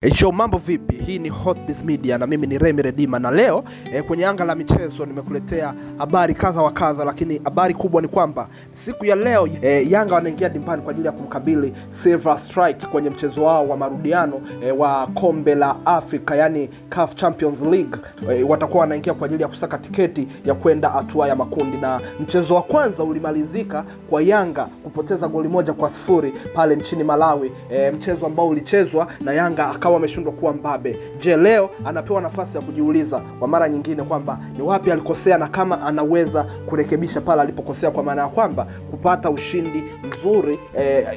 Show, mambo vipi? Hii ni Hotbiz Media na mimi ni Remy Redima, na leo kwenye anga la michezo nimekuletea habari kadha wa kadha, lakini habari kubwa ni kwamba siku ya leo Yanga wanaingia dimbani kwa ajili ya kumkabili Silver Strike kwenye mchezo wao wa marudiano wa kombe la Afrika, yani CAF Champions League. Watakuwa wanaingia kwa ajili ya kusaka tiketi ya kwenda hatua ya makundi, na mchezo wa kwanza ulimalizika kwa Yanga kupoteza goli 1-0 pale nchini Malawi, mchezo ambao ulichezwa na Yanga akawa ameshindwa kuwa mbabe. Je, leo anapewa nafasi ya kujiuliza kwa mara nyingine kwamba ni wapi alikosea na kama anaweza kurekebisha pale alipokosea, kwa maana ya kwamba kupata ushindi mzuri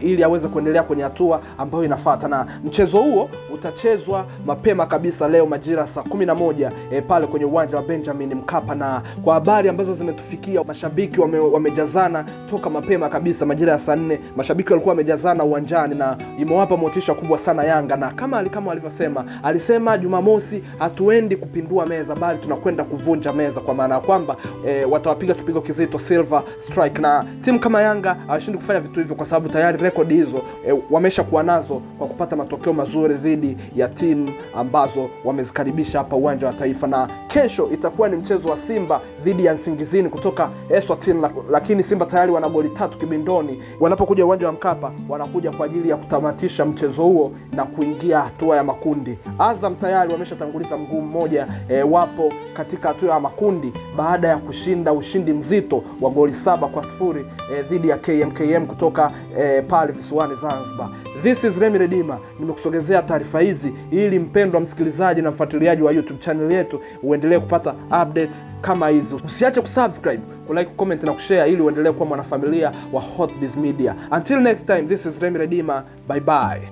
ili aweze kuendelea kwenye hatua ambayo inafuata. Na mchezo huo utachezwa mapema kabisa leo majira saa 11 pale kwenye uwanja wa Benjamin Mkapa, na kwa habari ambazo zimetufikia mashabiki wamejazana toka mapema kabisa majira ya saa 4. Mashabiki walikuwa wamejazana uwanjani na imewapa motisha kubwa sana Yanga, na kama alisema Jumamosi, hatuendi kupindua meza bali tunakwenda kuvunja meza, kwa maana ya kwamba watawapiga kipigo kizito Silver Strike. Na timu kama Yanga hawashindi kufanya vitu hivyo kwa sababu tayari rekodi hizo wamesha kuwa nazo kwa kupata matokeo mazuri dhidi ya timu ambazo wamezikaribisha hapa uwanja wa Taifa. Na kesho itakuwa ni mchezo wa Simba dhidi ya Nsingizini kutoka Eswatini, lakini Simba tayari wana goli 3 kibindoni. Wanapokuja uwanja wa Mkapa wanakuja kwa ajili ya kutamatisha mchezo huo na kuingia hatua ya makundi. Azam tayari wameshatanguliza mguu mmoja, wapo katika hatua ya makundi baada ya kushinda ushindi mzito wa goli 7-0 dhidi ya KMKM kutoka pale visiwani Zanzibar. This is Remy Redima, nimekusogezea taarifa hizi ili mpendwa msikilizaji na mfuatiliaji wa YouTube channel yetu uendelee kupata updates kama hizi. Usiache kusubscribe, kulike, comment na kushare ili uendelee kuwa mwanafamilia wa Hotbiz Media. Until next time, this is Remy Redima. Bye bye.